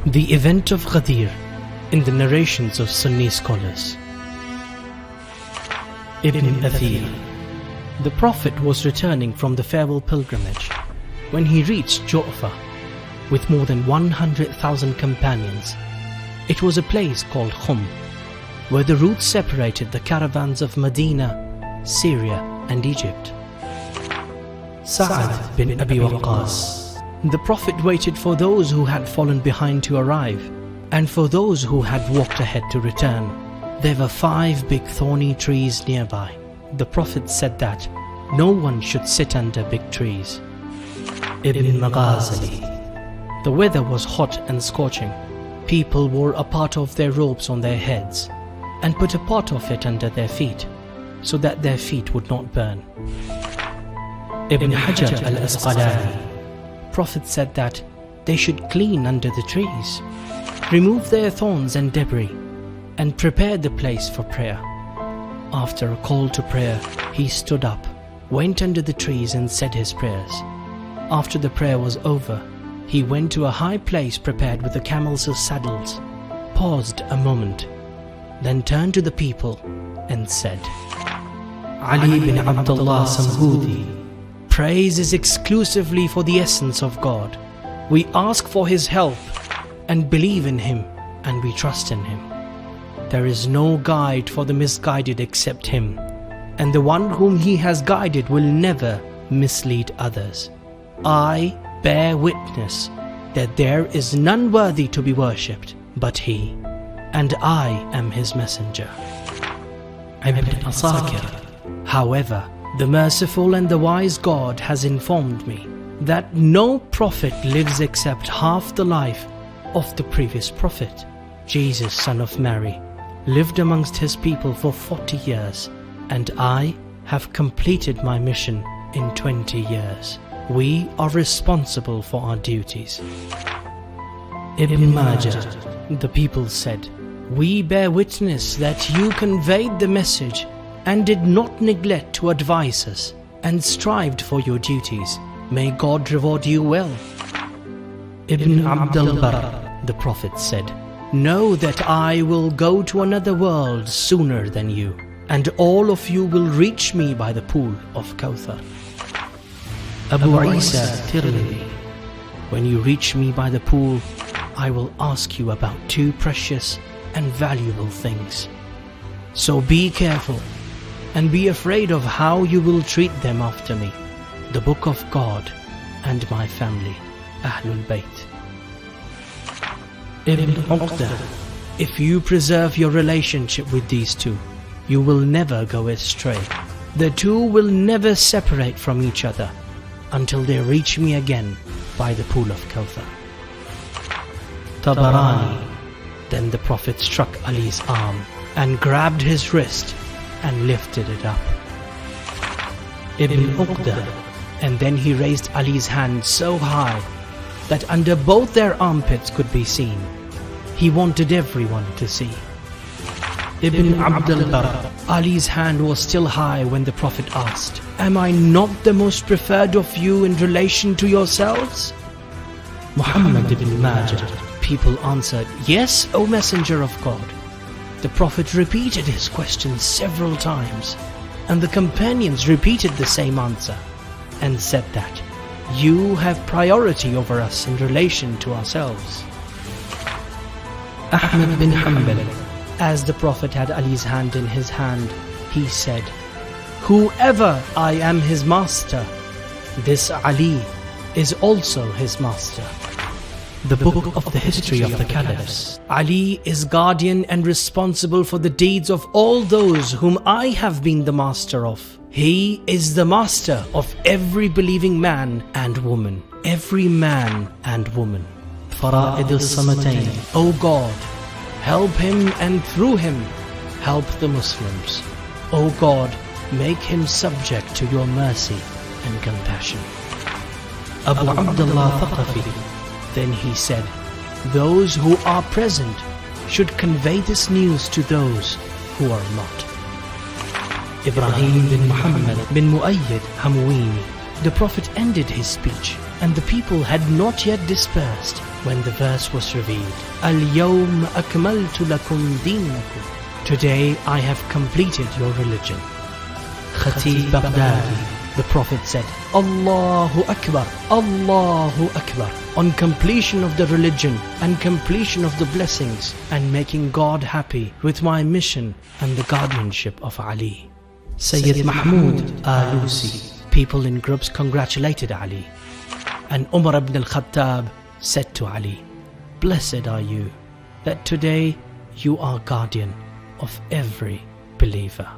The event of Ghadir in the narrations of Sunni scholars. Ibn Athir. The Prophet was returning from the farewell pilgrimage when he reached Ju'fa with more than 100,000 companions. It was a place called Khum, where the routes separated the caravans of Medina, Syria and Egypt. Sa'ad bin Abi Waqqas. The Prophet waited for those who had fallen behind to arrive, and for those who had walked ahead to return. There were 5 big thorny trees nearby. The Prophet said that no one should sit under big trees. Ibn Maghazali. The weather was hot and scorching. People wore a part of their robes on their heads and put a part of it under their feet so that their feet would not burn. Ibn Hajar al-Asqalani. Prophet said that they should clean under the trees, remove their thorns and debris, and prepare the place for prayer. After a call to prayer, he stood up, went under the trees and said his prayers. After the prayer was over, he went to a high place prepared with the camels' saddles, paused a moment, then turned to the people and said, Ali bin Abdullah Samhudi, praise is exclusively for the essence of God. We ask for His help and believe in Him, and we trust in Him. There is no guide for the misguided except Him, and the one whom He has guided will never mislead others. I bear witness that there is none worthy to be worshipped but He, and I am His messenger. Ibn Asakir. However, the merciful and the wise God has informed me that no prophet lives except half the life of the previous prophet. Jesus, son of Mary, lived amongst his people for 40 years, and I have completed my mission in 20 years. We are responsible for our duties. Ibn Majah. The people said, we bear witness that you conveyed the message and did not neglect to advise us and strived for your duties. May God reward you well. Ibn Abdul Barr. The Prophet said, know that I will go to another world sooner than you, and all of you will reach me by the pool of Kawthar. Abu Isa Tirmidhi. When you reach me by the pool, I will ask you about 2 precious and valuable things. So be careful and be afraid of how you will treat them after me, the Book of God and my family, Ahlul Bayt. Ibn Uqdah. If you preserve your relationship with these 2, you will never go astray. The 2 will never separate from each other until they reach me again by the pool of Kawthar. Tabarani. Then the Prophet struck Ali's arm and grabbed his wrist and lifted it up. Ibn Uqdah. And then he raised Ali's hand so high that under both their armpits could be seen. He wanted everyone to see. Ibn Abdul Barr. Ali's hand was still high when the Prophet asked, am I not the most preferred of you in relation to yourselves? Muhammad ibn Majah. People answered, yes, O Messenger of God. The Prophet repeated his question several times, and the companions repeated the same answer and said that, you have priority over us in relation to ourselves. Ahmad bin Hanbal. As the Prophet had Ali's hand in his hand, he said, whoever I am his master, this Ali is also his master. The book of the history of the caliphs. Ali is guardian and responsible for the deeds of all those whom I have been the master of. He is the master of every believing man and woman. Every man and woman. Fara'id al-Samatayn. O God, help him and through him, help the Muslims. O God, make him subject to your mercy and compassion. Abu Abdullah Thaqafi. Then he said, those who are present should convey this news to those who are not. Ibrahim bin Muhammad bin Muayyid Hamwini. The Prophet ended his speech, and the people had not yet dispersed when the verse was revealed, Al-yawma akmaltu lakum dinakum. Today I have completed your religion. Khatib Baghdadi, the Prophet said, Allahu Akbar, Allahu Akbar, on completion of the religion and completion of the blessings and making God happy with my mission and the guardianship of Ali. Sayyid Mahmud Alusi, people in groups congratulated Ali. And Umar ibn al-Khattab said to Ali, Blessed are you that today you are guardian of every believer.